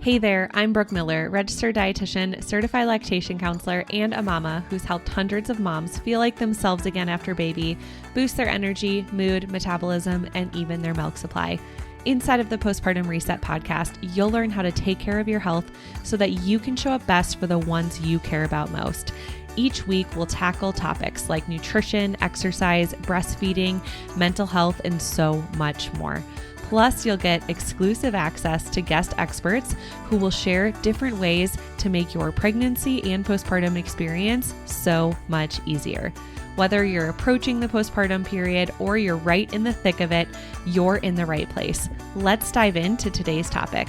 Hey there, I'm Brooke Miller, registered dietitian, certified lactation counselor, and a mama who's helped hundreds of moms feel like themselves again after baby, boost their energy, mood, metabolism, and even their milk supply. Inside of the Postpartum Reset podcast, you'll learn how to take care of your health so that you can show up best for the ones you care about most. Each week, we'll tackle topics like nutrition, exercise, breastfeeding, mental health, and so much more. Plus, you'll get exclusive access to guest experts who will share different ways to make your pregnancy and postpartum experience so much easier. Whether you're approaching the postpartum period or you're right in the thick of it, you're in the right place. Let's dive into today's topic.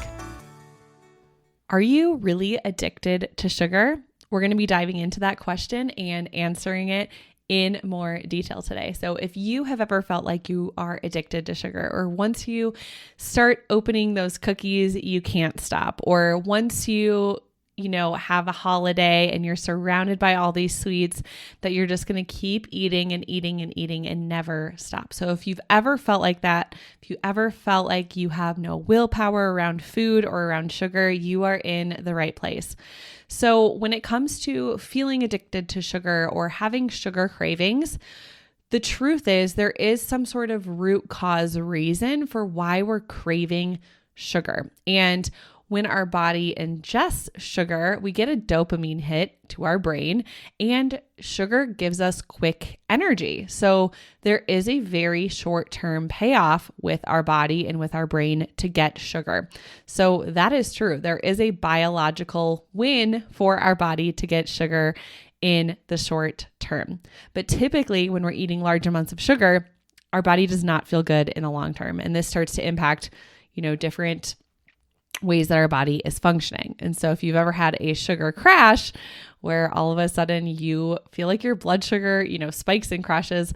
Are you really addicted to sugar? We're going to be diving into that question and answering it in more detail today. So if you have ever felt like you are addicted to sugar, or once you start opening those cookies, you can't stop, or once you have a holiday and you're surrounded by all these sweets that you're just going to keep eating and eating and eating and never stop. So if you've ever felt like that, if you ever felt like you have no willpower around food or around sugar, you are in the right place. So when it comes to feeling addicted to sugar or having sugar cravings, the truth is there is some sort of root cause reason for why we're craving sugar. And when our body ingests sugar, we get a dopamine hit to our brain, and sugar gives us quick energy. So there is a very short-term payoff with our body and with our brain to get sugar. So that is true. There is a biological win for our body to get sugar in the short term. But typically when we're eating large amounts of sugar, our body does not feel good in the long term. And this starts to impact, different ways that our body is functioning. And so if you've ever had a sugar crash where all of a sudden you feel like your blood sugar, spikes and crashes,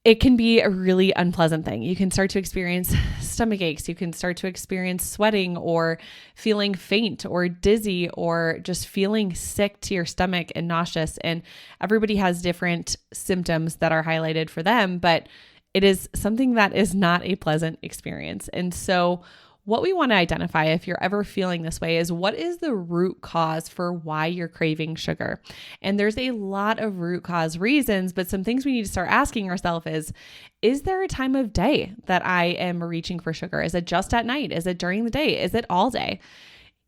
it can be a really unpleasant thing. You can start to experience stomach aches. You can start to experience sweating or feeling faint or dizzy or just feeling sick to your stomach and nauseous. And everybody has different symptoms that are highlighted for them, but it is something that is not a pleasant experience. And so what we want to identify if you're ever feeling this way is what is the root cause for why you're craving sugar? And there's a lot of root cause reasons, but some things we need to start asking ourselves is there a time of day that I am reaching for sugar? Is it just at night? Is it during the day? Is it all day?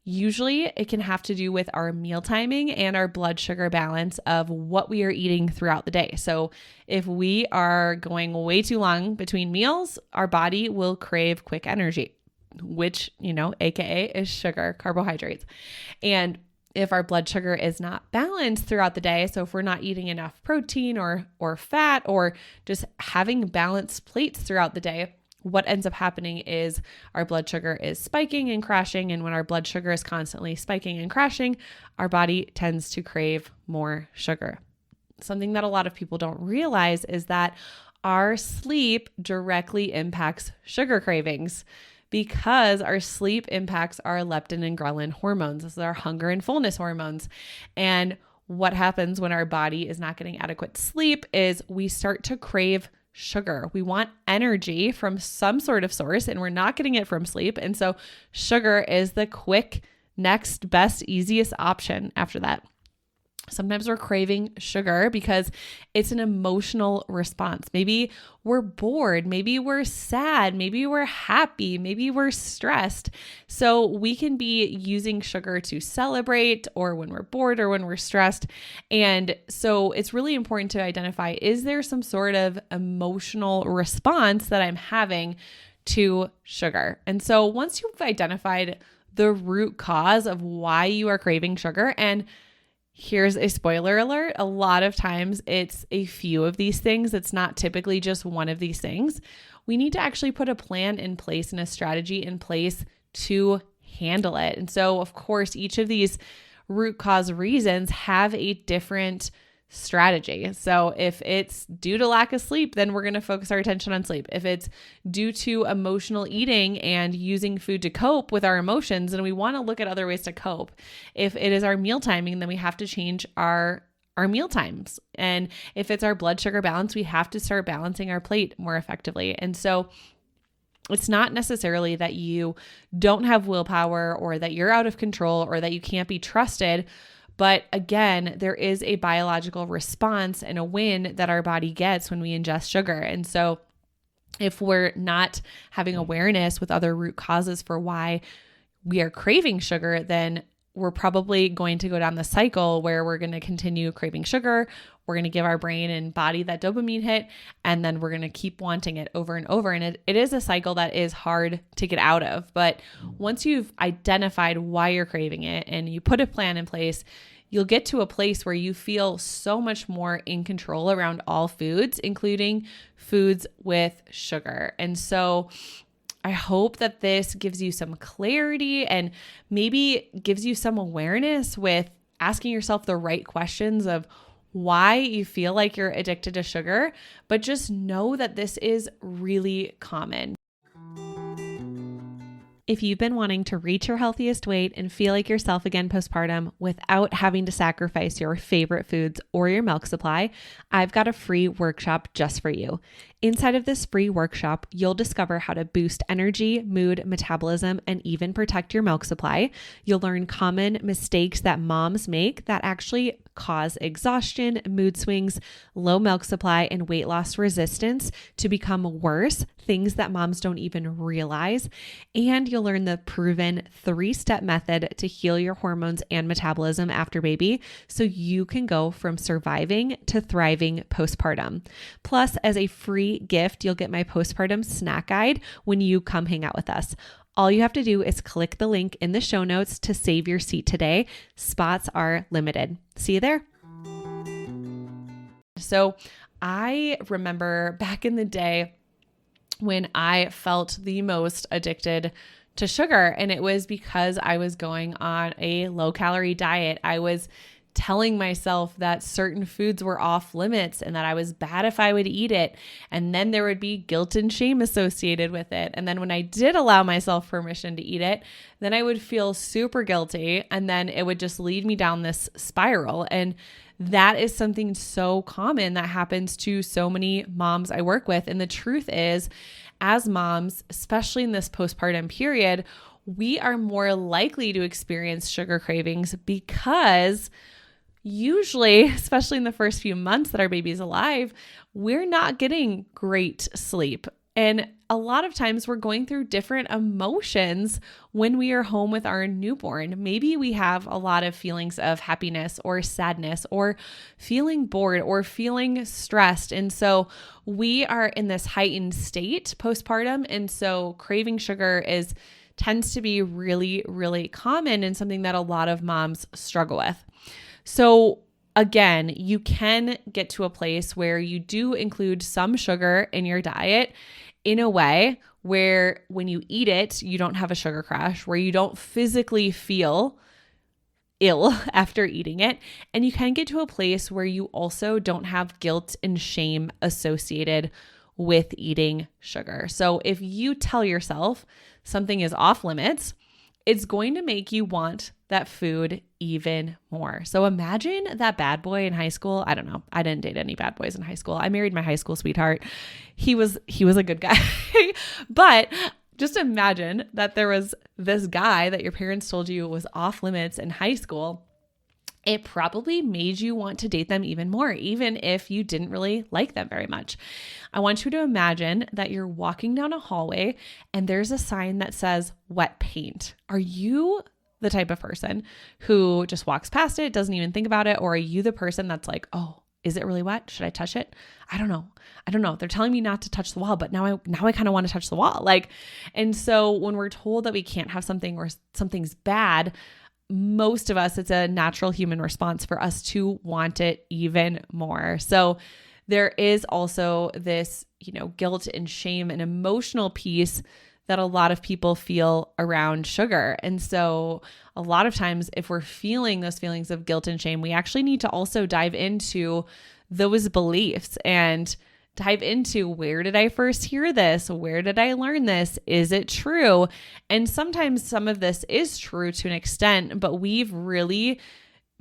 Usually it can have to do with our meal timing and our blood sugar balance of what we are eating throughout the day. So if we are going way too long between meals, our body will crave quick energy, which, AKA is sugar, carbohydrates. And if our blood sugar is not balanced throughout the day, so if we're not eating enough protein or fat or just having balanced plates throughout the day, what ends up happening is our blood sugar is spiking and crashing. And when our blood sugar is constantly spiking and crashing, our body tends to crave more sugar. Something that a lot of people don't realize is that our sleep directly impacts sugar cravings, because our sleep impacts our leptin and ghrelin hormones. This is our hunger and fullness hormones. And what happens when our body is not getting adequate sleep is we start to crave sugar. We want energy from some sort of source, and we're not getting it from sleep. And so sugar is the quick, next best, easiest option after that. Sometimes we're craving sugar because it's an emotional response. Maybe we're bored, maybe we're sad, maybe we're happy, maybe we're stressed. So we can be using sugar to celebrate, or when we're bored or when we're stressed. And so it's really important to identify, is there some sort of emotional response that I'm having to sugar? And so once you've identified the root cause of why you are craving sugar, and here's a spoiler alert, a lot of times it's a few of these things. It's not typically just one of these things. We need to actually put a plan in place and a strategy in place to handle it. And so, of course, each of these root cause reasons have a different strategy. So if it's due to lack of sleep, then we're going to focus our attention on sleep. If it's due to emotional eating and using food to cope with our emotions, then we want to look at other ways to cope. If it is our meal timing, then we have to change our meal times. And if it's our blood sugar balance, we have to start balancing our plate more effectively. And so It's not necessarily that you don't have willpower or that you're out of control or that you can't be trusted. But again, there is a biological response and a win that our body gets when we ingest sugar. And so if we're not having awareness with other root causes for why we are craving sugar, then we're probably going to go down the cycle where we're going to continue craving sugar. We're going to give our brain and body that dopamine hit, and then we're going to keep wanting it over and over. And it is a cycle that is hard to get out of. But once you've identified why you're craving it and you put a plan in place, you'll get to a place where you feel so much more in control around all foods, including foods with sugar. And so I hope that this gives you some clarity and maybe gives you some awareness with asking yourself the right questions of why you feel like you're addicted to sugar, but just know that this is really common. If you've been wanting to reach your healthiest weight and feel like yourself again postpartum without having to sacrifice your favorite foods or your milk supply, I've got a free workshop just for you. Inside of this free workshop, you'll discover how to boost energy, mood, metabolism, and even protect your milk supply. You'll learn common mistakes that moms make that actually cause exhaustion, mood swings, low milk supply, and weight loss resistance to become worse, things that moms don't even realize. And you'll learn the proven 3-step method to heal your hormones and metabolism after baby so you can go from surviving to thriving postpartum. Plus, as a free gift, you'll get my postpartum snack guide when you come hang out with us. All you have to do is click the link in the show notes to save your seat today. Spots are limited. See you there. So I remember back in the day when I felt the most addicted to sugar, and it was because I was going on a low-calorie diet. I was telling myself that certain foods were off limits and that I was bad if I would eat it. And then there would be guilt and shame associated with it. And then when I did allow myself permission to eat it, then I would feel super guilty. And then it would just lead me down this spiral. And that is something so common that happens to so many moms I work with. And the truth is, as moms, especially in this postpartum period, we are more likely to experience sugar cravings because usually, especially in the first few months that our baby's alive, we're not getting great sleep. And a lot of times we're going through different emotions when we are home with our newborn. Maybe we have a lot of feelings of happiness or sadness or feeling bored or feeling stressed. And so we are in this heightened state postpartum. And so craving sugar tends to be really, really common and something that a lot of moms struggle with. So again, you can get to a place where you do include some sugar in your diet in a way where when you eat it, you don't have a sugar crash, where you don't physically feel ill after eating it. And you can get to a place where you also don't have guilt and shame associated with eating sugar. So if you tell yourself something is off limits, it's going to make you want that food even more. So imagine that bad boy in high school. I don't know. I didn't date any bad boys in high school. I married my high school sweetheart. He was a good guy. But just imagine that there was this guy that your parents told you was off limits in high school. It probably made you want to date them even more, even if you didn't really like them very much. I want you to imagine that you're walking down a hallway and there's a sign that says wet paint. Are you the type of person who just walks past it, doesn't even think about it? Or are you the person that's like, oh, is it really wet? Should I touch it? I don't know. They're telling me not to touch the wall, but now I kind of want to touch the wall. And so when we're told that we can't have something or something's bad, most of us, it's a natural human response for us to want it even more. So there is also this, guilt and shame and emotional piece that a lot of people feel around sugar. And so a lot of times if we're feeling those feelings of guilt and shame, we actually need to also dive into those beliefs and dive into, where did I first hear this? Where did I learn this? Is it true? And sometimes some of this is true to an extent, but we've really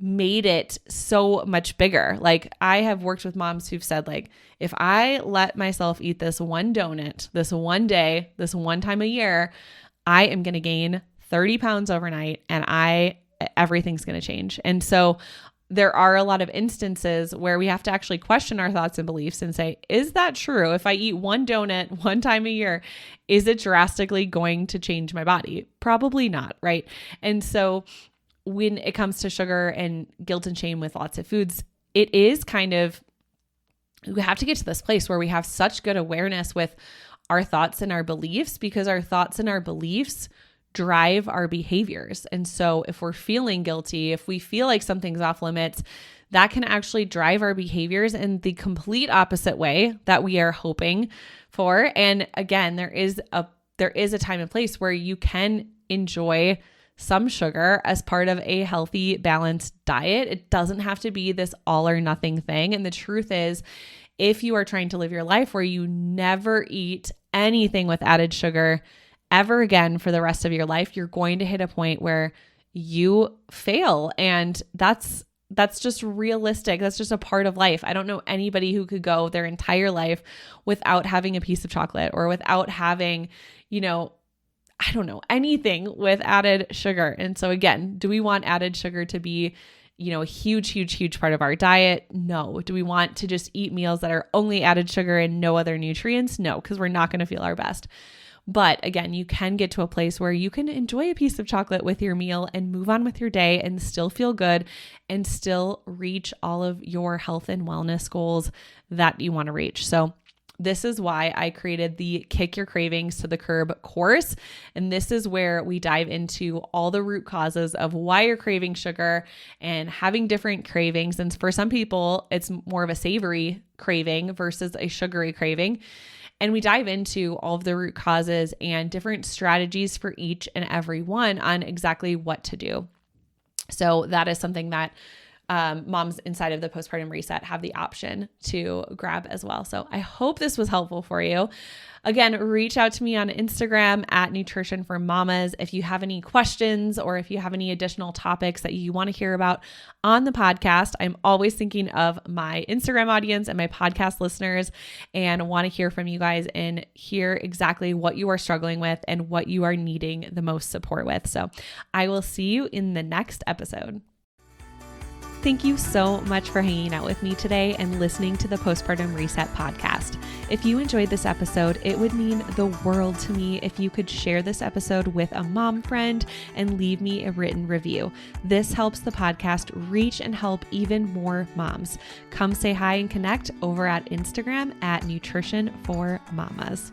made it so much bigger. Like I have worked with moms who've said like, if I let myself eat this one donut, this one day, this one time a year, I am going to gain 30 pounds overnight and everything's going to change. And so there are a lot of instances where we have to actually question our thoughts and beliefs and say, is that true? If I eat one donut one time a year, is it drastically going to change my body? Probably not, right? And so when it comes to sugar and guilt and shame with lots of foods, it is kind of, we have to get to this place where we have such good awareness with our thoughts and our beliefs, because our thoughts and our beliefs drive our behaviors. And so if we're feeling guilty, if we feel like something's off limits, that can actually drive our behaviors in the complete opposite way that we are hoping for. And again, there is a time and place where you can enjoy some sugar as part of a healthy, balanced diet. It doesn't have to be this all or nothing thing. And the truth is, if you are trying to live your life where you never eat anything with added sugar ever again for the rest of your life, you're going to hit a point where you fail. And that's just realistic. That's just a part of life. I don't know anybody who could go their entire life without having a piece of chocolate or without having, I don't know, anything with added sugar. And so again, do we want added sugar to be, a huge, huge, huge part of our diet? No. Do we want to just eat meals that are only added sugar and no other nutrients? No, because we're not going to feel our best. But again, you can get to a place where you can enjoy a piece of chocolate with your meal and move on with your day and still feel good and still reach all of your health and wellness goals that you want to reach. So this is why I created the Kick Your Cravings to the Curb course. And this is where we dive into all the root causes of why you're craving sugar and having different cravings. And for some people, it's more of a savory craving versus a sugary craving. And we dive into all of the root causes and different strategies for each and every one on exactly what to do. So that is something that moms inside of the postpartum reset have the option to grab as well. So I hope this was helpful for you. Again, reach out to me on Instagram at Nutrition for Mamas if you have any questions or if you have any additional topics that you want to hear about on the podcast. I'm always thinking of my Instagram audience and my podcast listeners and want to hear from you guys and hear exactly what you are struggling with and what you are needing the most support with. So I will see you in the next episode. Thank you so much for hanging out with me today and listening to the Postpartum Reset podcast. If you enjoyed this episode, it would mean the world to me if you could share this episode with a mom friend and leave me a written review. This helps the podcast reach and help even more moms. Come say hi and connect over at Instagram at Nutrition for Mamas.